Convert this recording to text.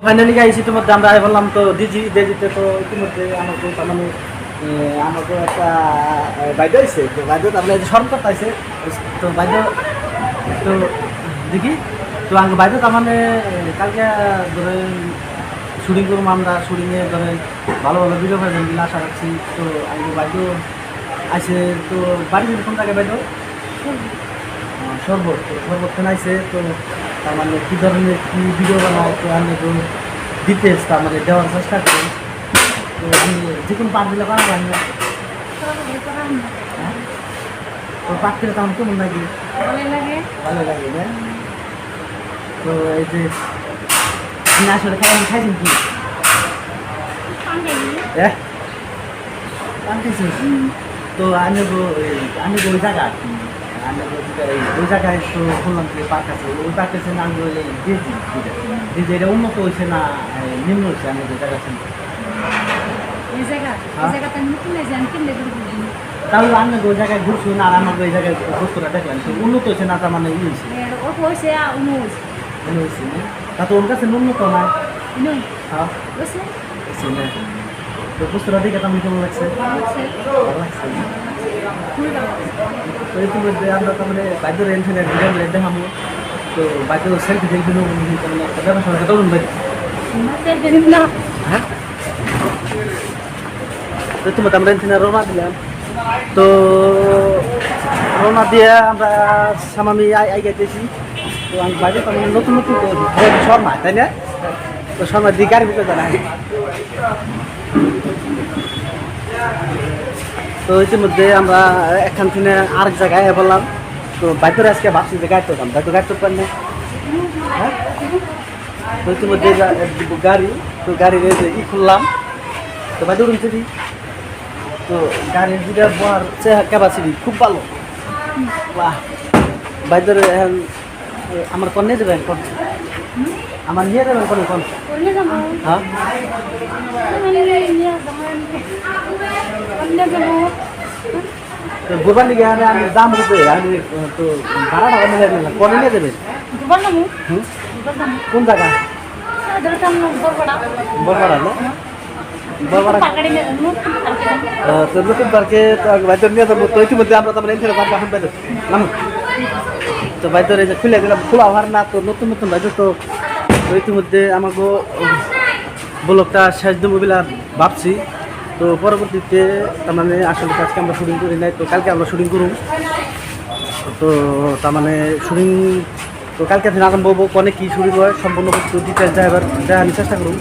Finally গাইছি ইতিমধ্যে আমরা বললাম তো ডিজিতে তো ইতিমধ্যে আমাকে তার মানে আমাকে একটা বাইদ আছে তো বাইদ তারপরে স্মরণ করতে আছে তো বাইদ তো দেখি তো আমাকে বাইদ তার মানে কালকে ধরে শুটিং করবো আমরা শুটিংয়ে ধরে ভালো ভালো ভিডিও পাইবেন বলে আশা রাখছি তো আমাকে বাইদ আছে তো বাড়ি কোন জায়গায় বাইদ শরবত আইসে তো তার মানে কী ধরনের কী ভিডিও বানায় তো আমি একটু ডিটেলস তার মানে দেওয়ার চেষ্টা করি তো আমি যে কোনো পাঠ দিলে বানাবো আমি তো পাঠ দিলে তেমন কেমন লাগে ভালো লাগে না তো এই যে আপনি আসলে খাইছেন কি হ্যাঁ তো আমি ওই জায়গা ওই জায়গায় তো শুনলাম যে পার্ক আছে ওই পার্কের সে নাম হলে ডিজি এটা উন্নত হয়েছে না নিম্ন হয়েছে আমি যে জায়গা ছিল তাহলে আমি ওই জায়গায় ঘুরছি না আর আমাকে ওই জায়গায় বস্তুটা দেখলাম উন্নত হয়েছে না তার মানে ই হয়েছে হয়েছে তা তো ওর কাছে উন্নত না হ্যাঁ তো বস্তুটা দেখে তো আমি কেমন লাগছে ভালো লাগছে তো ইতিমধ্যে আমরা তার মানে বাধ্য রেন্টের ভিডিও দেখাবো তো বাধ্য সেলফি দেখবি একটা ব্যবসা তখন ভাই হ্যাঁ তো ইতিমধ্যে আমরা রেন্টের রওনা দিলাম তো রওনা দিয়ে আমরা সামামি আইগাইতেছি তো আমি বাইরে তার মানে নতুন নতুন শর্মা তাই না তো শর্মা দিয়ে গাড়ি বুঝতে জানাই তো ইতিমধ্যে আমরা এখান থেকে আরেক জায়গায় বললাম তো বাইরে আজকে ভাবছি যে গাড়ি তুলতাম বাইরে গাড়ি তুলতাম না হ্যাঁ তো ইতিমধ্যে গাড়ি তো গাড়ির ই খুললাম তো বাইরে উঠছি তো গাড়ির যেটা বলার ক্যাপাসিটি খুব ভালো বাহ বাইরে আমার কোন নিয়ে যাবেন কোন আমার নিয়ে যাবেন কোন কোন হ্যাঁ তো গোবার লিগে আমি দাম হতে আমি তো ভাড়াটা মিলে নিলাম কোনে নিয়ে দেবেন কোন জায়গা বরপাড়া না বরপাড়া তো নতুন পার্কে বাইরে নিয়ে যাবো তো ইতিমধ্যে আমরা তারপরে এখানে পার্কে এখন বাইরে নাম তো বাইরে যে খুলে দিলাম খোলা হওয়ার না তো নতুন নতুন বাইরে তো ইতিমধ্যে আমাকে ব্লগটা শেষ দেবো বলে ভাবছি তো পরবর্তীতে তার মানে আসলে আজকে আমরা শুটিং করি নাই তো কালকে আমরা শুটিং করুন তো তার মানে শুটিং তো কালকে আরম্ভ হবো অনেক কী শুটিং হয় সম্পূর্ণ ডিটেলস দেওয়ার আমি চেষ্টা করুন।